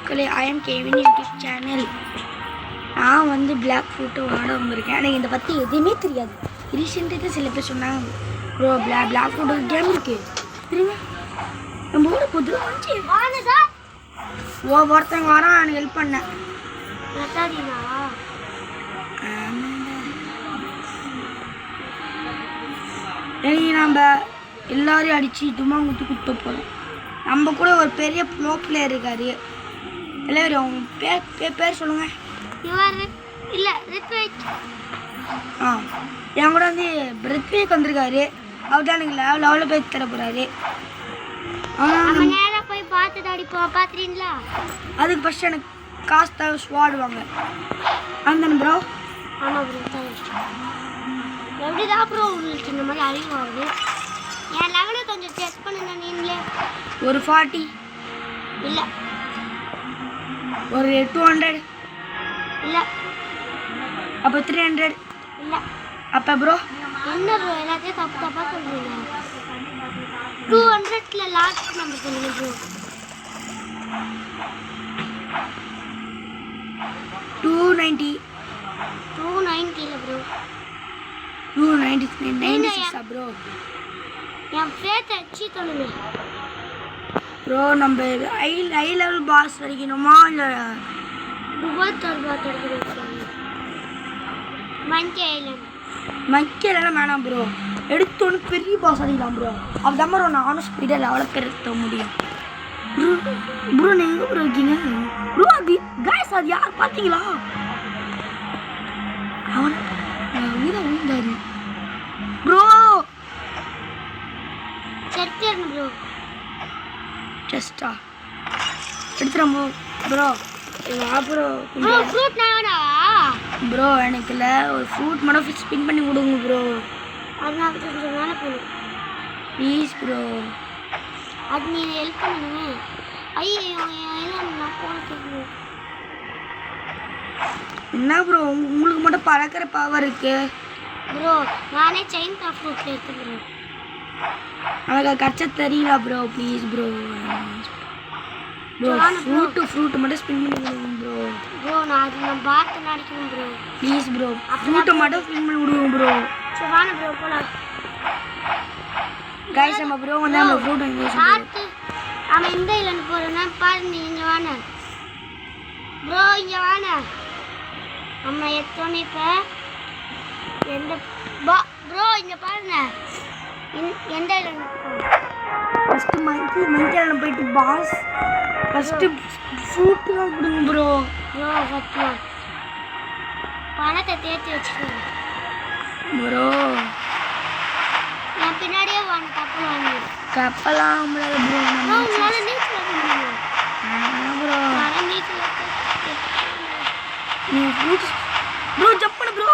மக்களே, IIM Gavin YouTube channel. நான் வந்து பிளாக் ஃப்ரூட்டை வாட வந்திருக்கேன். எனக்கு இதை பற்றி எதுவுமே தெரியாது. ரீசெண்டாக சில பேர் சொன்னாங்க, ப்ரோ பிளாக் ஃப்ரூட் கேம் இருக்கு தெரியுங்க, நம்ம ஊட போது ஒருத்தவங்க வரான். நான் ஹெல்ப் பண்ணேன். நம்ம எல்லாரையும் அடித்து தும்மா குத்து குத்த போகிறோம். நம்ம கூட ஒரு பெரிய ப்ரோ பிளேயர் இருக்காரு. எல்லாரும் அவங்க பேர் சொல்லுங்க. இல்லை, என் கூட வந்து ரித்விக் வந்திருக்காரு. அவர் தான் எனக்கு லெவலில் போய் தர போகிறாரு. போய் பார்த்து அடிப்போம். பார்த்துறீங்களா? அதுக்கு ஃபஸ்ட் எனக்கு காசு தேவை, ஸ்வாடுவாங்க. அந்த ப்ரோ. ஆமாம் ப்ரோ, எப்படிதான் ப்ரோ உங்களுக்கு இந்த மாதிரி அறிவு ஆகுது? என் லெவலை கொஞ்சம் டெஸ்ட் பண்ணுங்க நீங்களே. ஒரு 40 இல்லை, ஒரு 200 இல்லை, அப்போ 300 இல்லை. அப்போ ப்ரோ என்ன ப்ரோ எல்லாத்தையும் தப்பு தப்பாக சொல்கிறீங்க? 200ல லாஸ்ட் நம்பர் சொல்லுங்க ப்ரோ. 290. 290 இல்லை ப்ரோ, 296 ப்ரோ. என் ஃபேஸ் அடிச்சு சொல்லுங்க ப்ரோ. நம்ம ஹை லெவல் பாஸ் அடிக்கணுமா இல்லை மங்கியெல்லாம் வேணாம் ப்ரோ. எடுத்தோன்னு பெரிய பாஸ் அடிக்கலாம் ப்ரோ. அதுதான் ப்ரோ நானும் ஸ்பீடாக லெவலில் பெருத்த முடியும். ப்ரோ நீங்கள் ப்ரோ இருக்கீங்க ப்ரோ. அது கைஸ், அது யார் பார்த்தீங்களா? அவன் வீரா விழுந்தாரு ப்ரோ. ப்ரோ ஜஸ்டா எடுத்துறோம் ப்ரோ. ப்ரோ ப்ரோ எனக்கு இல்லை, ஒரு ஃப்ரூட் மட்டும் ஸ்பின் பண்ணி கொடுங்க ப்ரோ. Please bro. அது நீ ஹெல்ப் பண்ணுங்க. ஐயோ என்ன ப்ரோ உங்களுக்கு மட்டும் பறக்கிற பவர் இருக்கு ப்ரோ? நானே செயின் ஆஃப் ஃப்ரூட்ல எடுத்துக்கிறேன். எனக்கு கச்ச தெரியல bro. Please bro. Bro fruit மட்டும் ஸ்பின் பண்ணி கொடுங்க ப்ரோ. ப்ரோ நான் பார்த்து நடிக்கணும் ப்ரோ. ப்ளீஸ் ப்ரோ, ஃப்ரூட்டை மட்டும் ஸ்பின் பண்ணி கொடுங்க ப்ரோ. சரி வாங்க ப்ரோ போலாம். கைஸ் நம்ம ப்ரோ வந்து நம்ம ஃப்ரூட் வாங்கி பார்த்து அவன் இந்த இல்லைன்னு போகிறேன்னா பாருங்க. இங்கே வாங்க ப்ரோ, இங்கே வாங்க. நம்ம எத்தோன்னு இப்போ எந்த ப்ரோ இங்கே பாருங்க. எந்த இல்லைன்னு ஃபஸ்ட்டு மங்கியால போயிட்டு பாஸ் ஃபஸ்ட்டு ஃப்ரூட்டு தான் கொடுங்க ப்ரோ. ப்ரோ சத்தியம் பணத்தை தேர்த்தி வச்சுக்கோங்க ப்ரோ. நான் பின்னாடியே வாங்க. கப்பல் வாங்க. கப்பலாம் முடியாது ப்ரோ. உங்களால் நீச்சல் முடியும் ப்ரோ. நீச்சல் நீ ஃப்ரூட்ஸ் ப்ரோ ஜம்ப் பண்ணு ப்ரோ.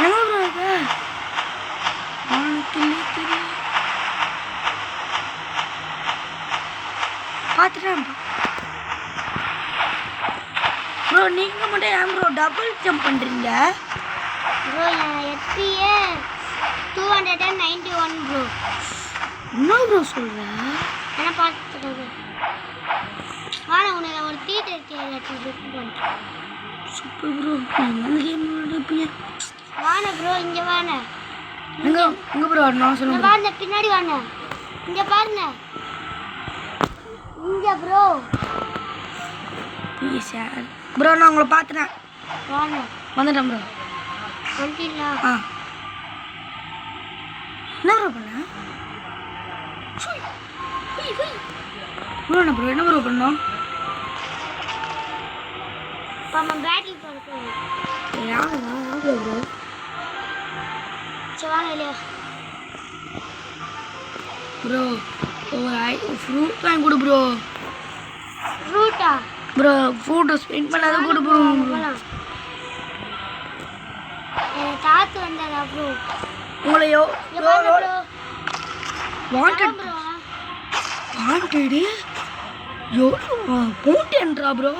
எங்கே ப்ரோ இருக்கு? பார்த்துட்டேன் ப்ரோ. நீங்கள் மட்டும் ஏன் ப்ரோ டபுள் ஜம்ப் பண்ணுறீங்க ப்ரோ? என் ஹெச்பியே 291 ப்ரோ. என்ன ப்ரோ சொல்கிறேன்? என்ன பார்த்துட்டு வாங்க. உனக்கு ஒரு தீட்டு இருக்கேன். Super bro. நீங்கள் கேம் விளையாடுப்பீங்க. வாங்க ப்ரோ, இங்கே வாங்க. எங்கே ப்ரோ நான் சொல்லுங்க. வாங்க பின்னாடி வாங்க. இங்கே பாருங்க. இங்கே ப்ரோ. சார் ப்ரோ நான் உங்களை பார்த்துட்டேன். வாங்க வந்துட்டேன் ப்ரோ. வந்துட்டீங்களா? என்ன ப்ரோ பண்ண ப்ரோ? என்ன ப்ரோ பண்ணோம்? இப்போ நம்ம பேட்டில் போகிறோம். ப்ரோ சரி வாங்க இல்லையா ப்ரோ? ஒரு ஃப்ரூட் வாங்கி கொடு ப்ரோ. ஃப்ரூட்டா ப்ரோ? ஃப்ரூட்டை ஸ்பெண்ட் பண்ணாத கொடு ப்ரோ. என் தாத்து வந்தாரா ப்ரோ? உங்களையோ வாண்டட் போட்டேன்றா ப்ரோ.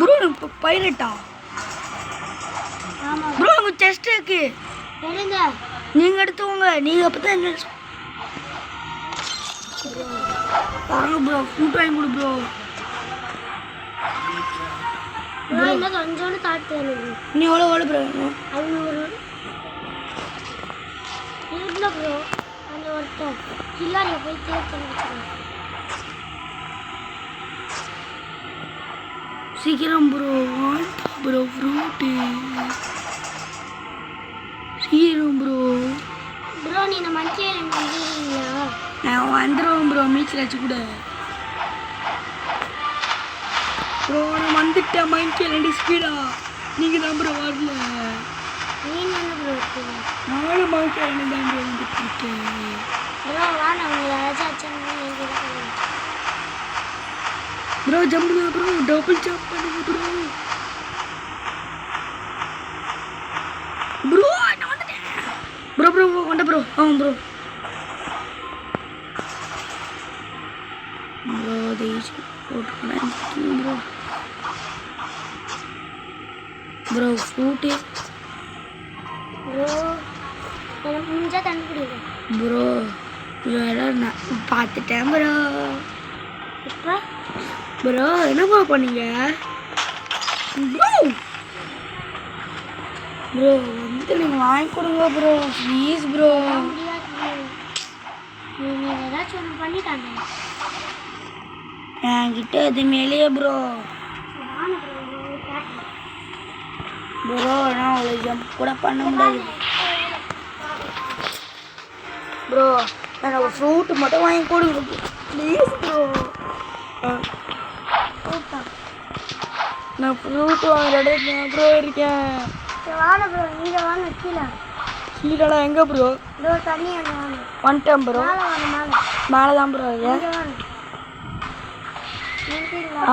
ப்ரோ இப்போ பைலட்டா ப்ரோ? உங்கள் செஸ்ட் இருக்கு நீங்கள் எடுத்துக்கோங்க. நீங்கள் அப்போ தான் என்ன வாங்க ப்ரோ ஃப்ரூட் வாங்கி கொடு ப்ரோ. ப்ரோ இன்னும் கொஞ்சோண்டு தாட்டு எனக்கு. நீ எவ்வளோ ப்ரோ வேணும்? 500 இல்லை ப்ரோ. அந்த ஒருத்தர் கில்லாரில் போய் தேர்த்து சீக்கிரம் ப்ரோ ப்ரோ ஃப்ரூட்டு சீக்கிரம் ப்ரோ. ப்ரோ நீ இந்த மஞ்சள் வந்துடுறீங்களா? நான் வந்துடுவேன் ப்ரோ மீச்சில் வச்சு கூட ப்ரோ. நான் வந்துட்டேன் மைக்கில் 2 ஸ்பீடா. நீங்கள் தான் ப்ரோ வரல. நீ என்ன ப்ரோ இருக்கீங்க? நானும் மைக்கில் 2 தான் ப்ரோ வந்துட்டு இருக்கேன். ப்ரோ வா நான் உங்களை ஏதாச்சும் bro jump bro double jump பண்ணுங்க ப்ரோ. ப்ரோ நான் வந்துட்டேன் ப்ரோ. ப்ரோ கொண்ட ப்ரோ. ப்ரோ ப்ரோ தேய்ச்சி போட்டுக்கிறேன் ப்ரோ. ப்ரோ ஃப்ரூட்டு ப்ரோ எனக்கு முடிஞ்சால் தண்ணி குடிக்கிறேன் ப்ரோ. இதெல்லாம் நான் பார்த்துட்டேன் ப்ரோ. இப்போ ப்ரோ என்ன ப்ரோ பண்ணீங்க ப்ரோ? ப்ரோ வந்து நீங்கள் வாங்கி கொடுங்க ப்ரோ ப்ளீஸ் ப்ரோ. முடியாது. நீ ஏதாச்சும் ஒன்று பண்ணிட்டாங்க. என்கிட்ட எதுவுமே இல்லையே ப்ரோ. ப்ரோ நான் அவ்வளோ ஜம்ப் கூட பண்ண முடியாது ப்ரோ. எனக்கு ஒரு ஃப்ரூட்டு மட்டும் வாங்கி கொடுங்க ப்ளீஸ் ப்ரோ. நான் ஃப்ரூட் வாங்குற இடத்துல ப்ரோ இருக்கேன். வாங்க ப்ரோ நீங்கள் வாங்க கீழே. கீழே எங்கே ப்ரோ? இதோ தண்ணி அங்கே வாங்க. வந்துட்டேன் ப்ரோ. மேலே வாங்க மேலே. மேலே தான் ப்ரோ இங்கே வாங்க. நிறுத்திங்களா?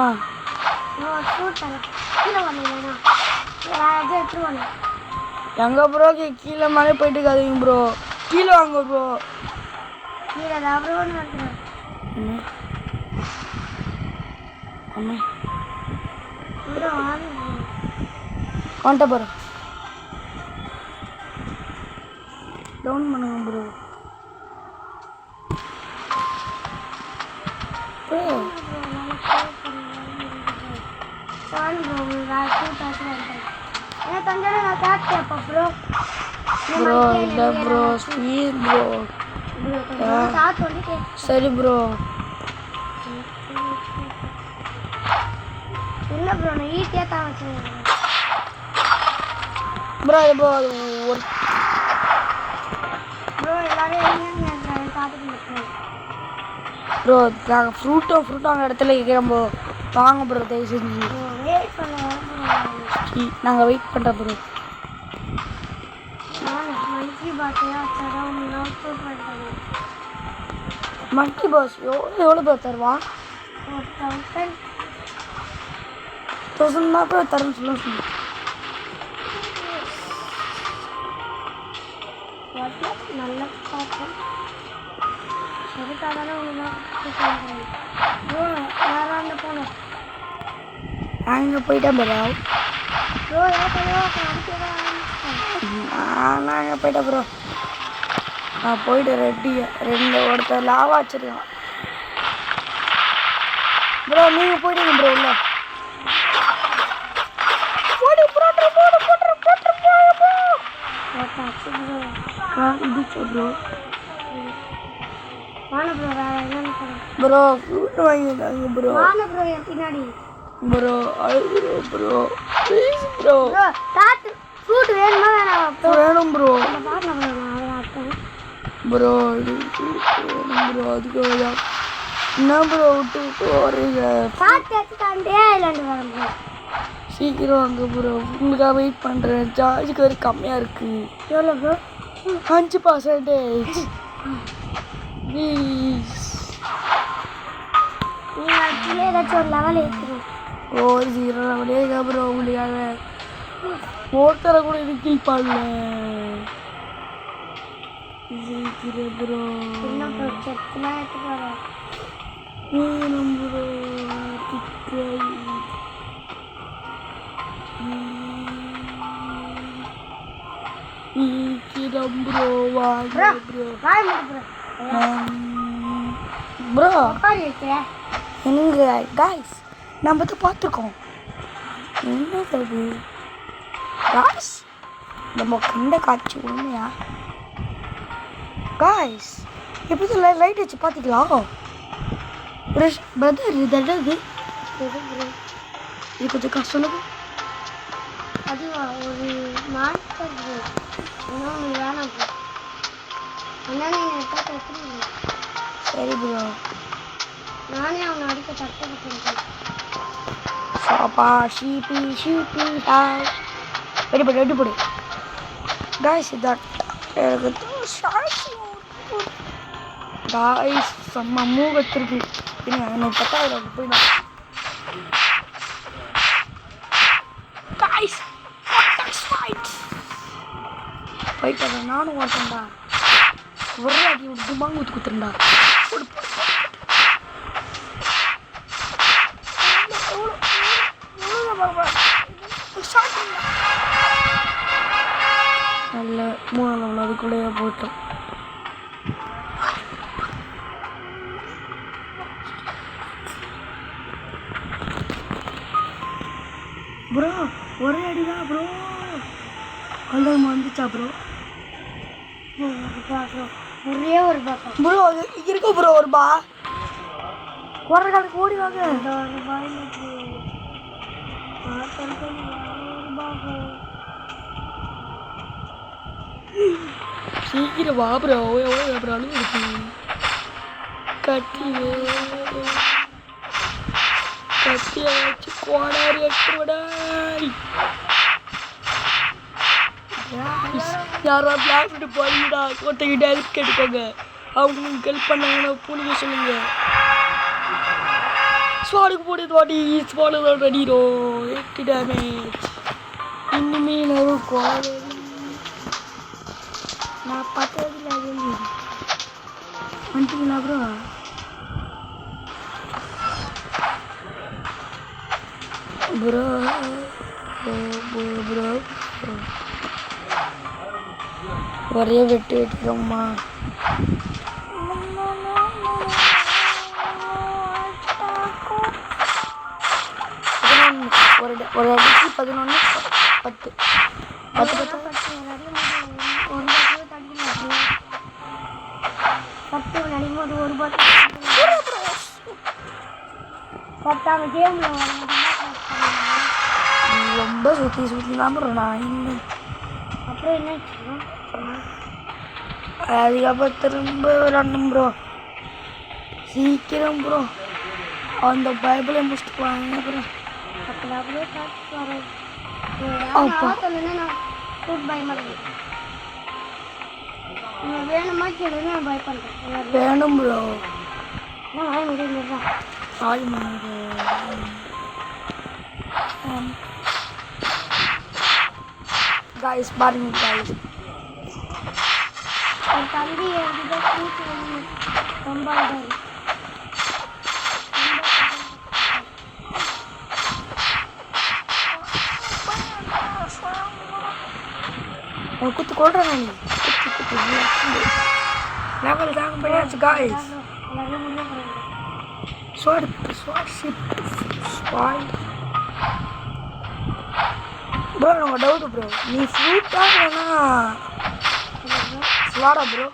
நான் ஃப்ரூட் தரேன். கீழே வாங்க வேணா வேறு எடுத்துட்டு வாங்க. எங்கே ப்ரோ கீழே மேலே போயிட்டு இருக்காதீங்க ப்ரோ. கீழே வாங்க ப்ரோ. கீழே தான் ப்ரோ வந்துடுறேன். அம்மே ப்ரோ வாங்க வந்துட்ட ப்ரோ. டவுன் பண்ணுங்க ப்ரோ. ப்ரோ சாரி ப்ரோ வேறு ஃப்ரூட் ஆச்சு வந்துட்டேன். ஏன்னா தஞ்சாவூர் நான் காட்டு கேட்பேன் ப்ரோ. ப்ரோ இல்லை ப்ரோ ப்ளீஸ் ப்ரோ. காத்து வந்துட்டு சரி ப்ரோ. இல்லை ப்ரோ நான் ஈஸியாக தான் வச்சுருக்கேன் ப்ரோ இப்போ ஒரு ப்ரோ எல்லாரும் எங்கே பார்த்துட்டு இருக்கேன் ப்ரோ. நாங்கள் ஃப்ரூட்டோ வாங்க இடத்துல இருக்கிறோம் ப்ரோ. வாங்க ப்ரோ தயவு செஞ்சு. ப்ரோ வெயிட் பண்ண நாங்கள் வெயிட் பண்ணுறோம் ப்ரோ. மந்த்லி பாட்டியாக வச்சாதான் உங்களுக்கு ஃப்ரூட் பண்ணுறேன். மங்கி பாஸ் எவ்வளோ ப்ரோ தருவான்? 1000 தான் ப்ரோ தரேன்னு சொல்லி நல்லா பார்ப்பேன். அதுக்காக தான் உங்களுக்கு ப்ரோ யாராண்ட போனோம். அங்கே போயிட்டேன் ப்ரோ. ப்ரோ நாங்கள் போயிட்டேன் ப்ரோ. நான் போயிட்டு ஒருத்தர் லாவா வச்சுருக்கான் ப்ரோ. நீங்கள் போயிட்டீங்க ப்ரோ. இல்லை ப்ரோ. வாங்க ப்ரோ வேறு என்னென்னு போகிறேன் ப்ரோ ஃப்ரூட் வாங்கிட்டாங்க ப்ரோ. வாங்க ப்ரோ என் பின்னாடி ப்ரோ அழுகுறோம் ப்ரோ ப்ளீஸ் ப்ரோ. ப்ரோ காட்டு ஃப்ரூட் வேணுமா வேணாம் ப்ரோ? வேணும் ப்ரோ. பார்க்கலாம் ப்ரோ நான் அதை ஆட்டேன் ப்ரோ வேணும் ப்ரோ. அதுக்காக தான் என்ன ப்ரோ விட்டு வரீங்க? காட்டு எடுத்துட்டாண்டே இல்லைன்னு வரேன் ப்ரோ. சீக்கிரம் வாங்க ப்ரோ. உங்களுக்காக வெயிட் பண்ணுறேன். சார்ஜுக்கு வேறு கம்மியாக இருக்குது. எவ்வளோ ப்ரோ? 5% ப்ளீஸ். நீங்கள் ஆக்சுவலி ஏதாச்சும் ஒரு லெவல் ஏற்றுக்கணும். ஓ 0 லெவலே இருக்கா ப்ரோ. உங்களுக்காக ஒருத்தரை கூட இது கில் பண்ணல. சீக்கிரம் ப்ரோ. என்ன ப்ரோ செத்துலாம் எடுத்துட்டு வரேன். வேணும் ப்ரோ. சீக்கிரம் ப்ரோ வாங்க ப்ரோ. வாங்க ப்ரோ. ப்ரோ உட்காந்து வைக்கிற எங்க காய்ஸ் நம்ம தான் பார்த்துருக்கோம். என்னது அது காய்ஸ்? நம்ம கண்ட காட்சி உண்மையா காய்ஸ்? எப்படி லைட் வச்சு பார்த்துக்கலாம். பிரதர் இது என்னது? இது கொஞ்சம் கஷ்டம் சொல்லுங்க. அதுவா ஒரு மாஸ்டர் ஏன்னா ஒன்று வேணாம் ப்ரோ. என்னன்னு எடுத்து சரி ப்ரோ. நானே அவனை அடிக்க கஷ்டப்பட்டுருக்கேன். சாப்பா ஷீப்பி ஷீப்பி ஹாய் வெடி போடு வெடி போடு காய்ஸ். இதான் எனக்கு காய்ஸ் செம்ம மூகத்திருக்கு. எனக்கு 10,000 போயிடும் காய்ஸ். ஃபைட் பண்ண நானும் ஓட்டேன்டா. ஒரே அடி விட்டு மாங்கு ஊற்றி குத்துருண்டா. நல்ல 3 லெவல் அதுக்குள்ளேயே போட்டோம். ப்ரோ ஒரே அடிதான் ப்ரோ. அவ்வளோ வந்துச்சா ப்ரோ? ஒரே ஒரு பாக்கம் ப்ரோ இருக்கு ப்ரோ. ஒரு பா குறை கணக்கு ஓடி வாங்க. சீக்கிரம் வா ப்ரோ. எவ்வளோ ப்ரோ அழுது இருக்கு. கட்டியை வச்சு கோடாரி எட்டுடாய். யாரோ பிளாக் விட்டு போறீங்கடா. ஒருத்தங்கிட்ட ஹெல்ப் கேட்டுக்கோங்க. அவங்க ஹெல்ப் பண்ணாங்கன்னா பூனிக்க சொல்லுங்க. ஸ்வாடுக்கு போடுது வாடி. ஸ்வாடு தான் அடிக்கிறோம். 8 டேமேஜ். இன்னுமே இருக்கும். நான் பார்த்ததில்ல. அது வந்துட்டீங்களா ப்ரோ? ப்ரோ ப்ரோ ஒரே வெட்டு வெட்டுறோம்மா. ஒரு அடிக்கு 11 10 நடிக்கும்போது ஒரு பாட்டு பத்தாம் கேமில் ரொம்ப சுற்றி தான் ப்ரோ. நான் இன்னும் அப்புறம் என்ன அதுக்கப்புறம் திரும்ப விளாடணும் ப்ரோ. சீக்கிரம் ப்ரோ. அந்த பைபிளை முடிச்சுட்டு வாங்க ப்ரோ. வேணுமா கேள்வி நான் பை பண்ணுறேன். வேணும் ப்ரோ. நான் வாங்க முடியும். காய்ஸ் பாருங்க காய்ஸ். என் தம்பி ரொம்ப குத்து கொள்றேன் நீ. குத்து லெவல் தாங்க போயாச்சு காய்ஸ். ஸ்வாட் ப்ரோ நம்ம டவுட் ப்ரோ. நீ ஃப்ரூட்டா இல்லைனா ஸ்வாடா ப்ரோ?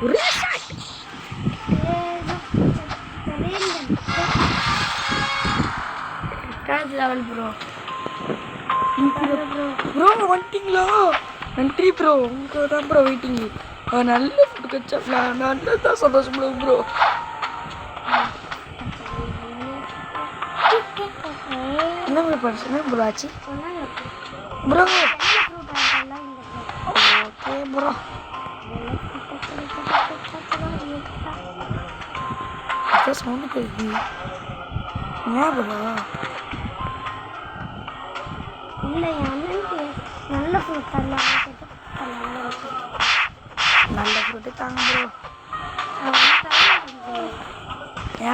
ஒரே ஷாட். Level bro. ப்ரோ வந்துட்டீங்களா? நன்றி ப்ரோ. உங்களுக்கு தான் ப்ரோ வெயிட்டிங். நல்ல ஃபுட்டு கச்சா நல்ல தான் சந்தோஷம் ப்ரோ. என்ன ப்ரோ பண்ண ப்ரோ ஆச்சு ப்ரோ? Okay bro. சவுண்டு கேட்குது. ஏன் ப்ரோ? இல்லை என் அண்ணனுக்கு நல்ல ஃப்ரூட் தரலாம். நல்ல ஃப்ரூட்டு தாங்க ப்ரோ.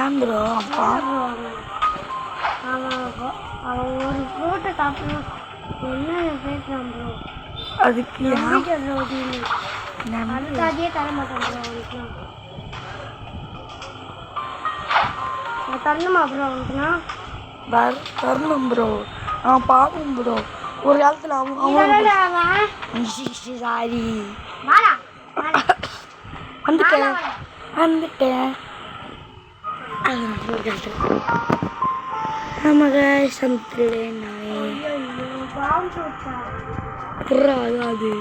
ஏன் ப்ரோ? அப்பா அவன் ஒரு ஃப்ரூட்டை சாப்பிடணும் என்ன பேசுகிறான் ப்ரோ. அதுக்கு அதுக்காகவே தர மாட்டேன் ப்ரோ அவனுக்குலாம். நான் தரணுமா ப்ரோ அவனுக்குனா? தரணும் ப்ரோ. அவன் பாவம் ப்ரோ. ஒரு காலத்தில் சாரி வந்துட்டேன். ஆமாங்க சந்திரன் அது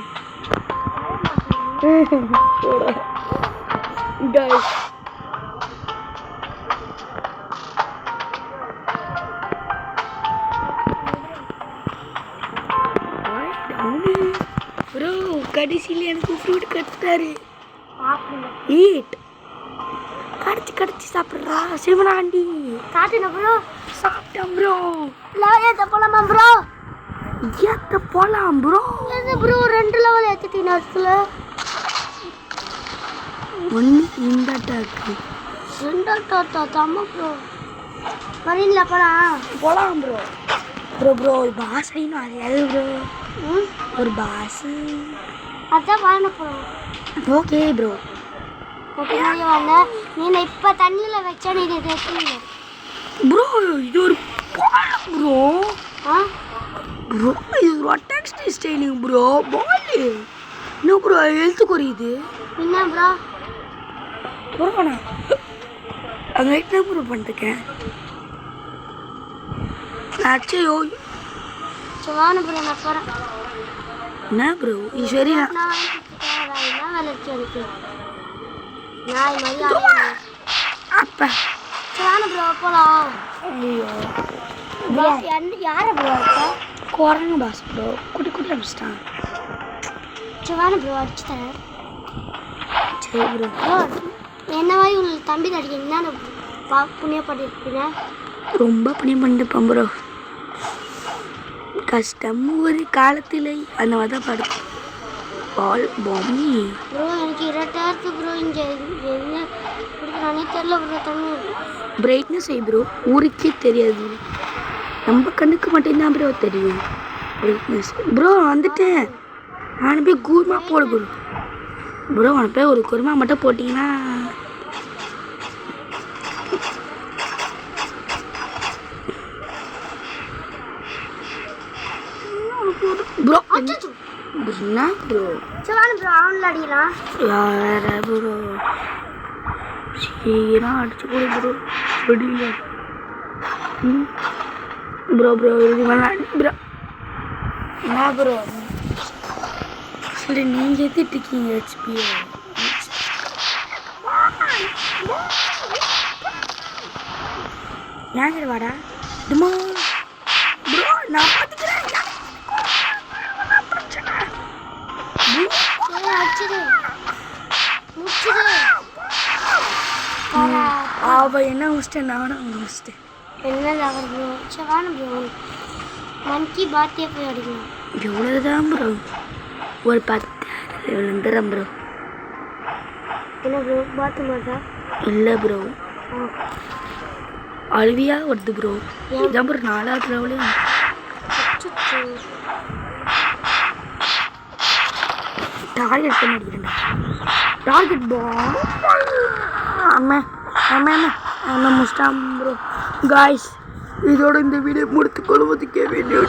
ப்ரோ கடைசியில் எனக்கு ஃப்ரூட் கட்டாரு. ஈட் கடிச்சு சாப்பிட்றா சிவனாண்டி. காட்டுன ப்ரோ. சாப்பிட்டேன் ப்ரோ. ஏத்த போலாமா ப்ரோ? ஏத்த போலாம் ப்ரோ. ஏத்த ப்ரோ 2 லெவல் ஏத்திட்டீங்க அதுல. ஒன்று இந்த அட்டாக்கு 2 அட்டாக் தாமா ப்ரோ. மரீன்ல போலாம் ப்ரோ. ப்ரோ ஒரு பாஸ் வேணும். அது எது ப்ரோ? ஒரு பாஸ் அதான் வாங்க போகிறோம். Okay bro. ஓகே வாங்க. நீ இப்போ தண்ணியில் வச்சா நீ எடுத்துங்க ப்ரோ. இது ஒரு பால் ப்ரோ. ப்ரோ இது ஒரு அட்டாக் ஸ்டைலிங் ப்ரோ. பால் என்ன ப்ரோ ஹெல்த் குறையுது. என்ன ப்ரோ ப்ரோ நான் அங்கே என்ன ப்ரோ பண்ணிருக்கேன். ஆச்சோ வாங்க ப்ரோ நான் போகிறேன். என்ன ப்ரோ இது சரி. என்ன வளர்ச்சி எனக்கு நாய் மாதிரி அப்பா வாங்க ப்ரோ போகலாம். ஐயோ யாரை ப்ரோ அடிச்சா? குரங்கு பாஸ் ப்ரோ. குட்டி அடிச்சிட்டான். வாங்க ப்ரோ அடிச்சு தரேன். சரி ப்ரோ. ப்ரோ என்ன மாதிரி உங்களுக்கு தம்பி அடிக்கிறீங்கன்னா புண்ணியம் பண்ணிருப்பீங்க. ரொம்ப புண்ணியம் பண்ணிருப்பேன் ப்ரோ. கஷ்டம் ஒரு காலத்தில் அந்த மாதிரி தான் படுத்து பால் பாமி ப்ரோ. எனக்கு இரட்டா இருக்கு ப்ரோ. இங்கே என்ன பிடிக்கிறானே தெரியல ப்ரோ. தண்ணி பிரைட்னஸ் ப்ரோ ஊருக்கே தெரியாது. நம்ம கண்ணுக்கு மட்டும்தான் ப்ரோ தெரியும் பிரைட்னஸ். ப்ரோ வந்துட்டேன். நான் போய் குருமா போட ப்ரோ. அவனை போய் ஒரு குருமா மட்டும் போட்டிங்கன்னா ப்ரோ. என்ன ப்ரோ? சரி ப்ரோ அவனில் அடிக்கலாம். யார ப்ரோ சீனா அடிச்சு கொடு ப்ரோ. முடியல ப்ரோ. இது வேணாம் ப்ரோ. என்ன ப்ரோ சரி நீங்கள் எத்திட்டு இருக்கீங்க ஹெச்பியை? ஏங்கிற வாடா டுமா ப்ரோ. நான் பார்த்துக்கிறேன். அவ என்ன முடிச்சிட்டேன். நானும் அவங்க முடிச்சிட்டேன். என்ன லவர் ப்ரோ? சவான ப்ரோ மன்கி பாத்தே போய் அடிக்கலாம். எவ்வளோதான் ப்ரோ? ஒரு 10 வந்துடுறேன் ப்ரோ. என்ன ப்ரோ பாத்து மாட்டா? இல்லை ப்ரோ அழுவியாக வருது ப்ரோ. இதான் ப்ரோ 4வது லெவலே. டார்கெட் பண்ணி அடிக்கிறேன்டா. டார்கெட் பால் ஆமாம் முடிச்சிட்டான் ப்ரோ. காய்ஸ் இதோட இந்த வீடியோ முடித்துக்கொள்வதுக்கே வேண்டிய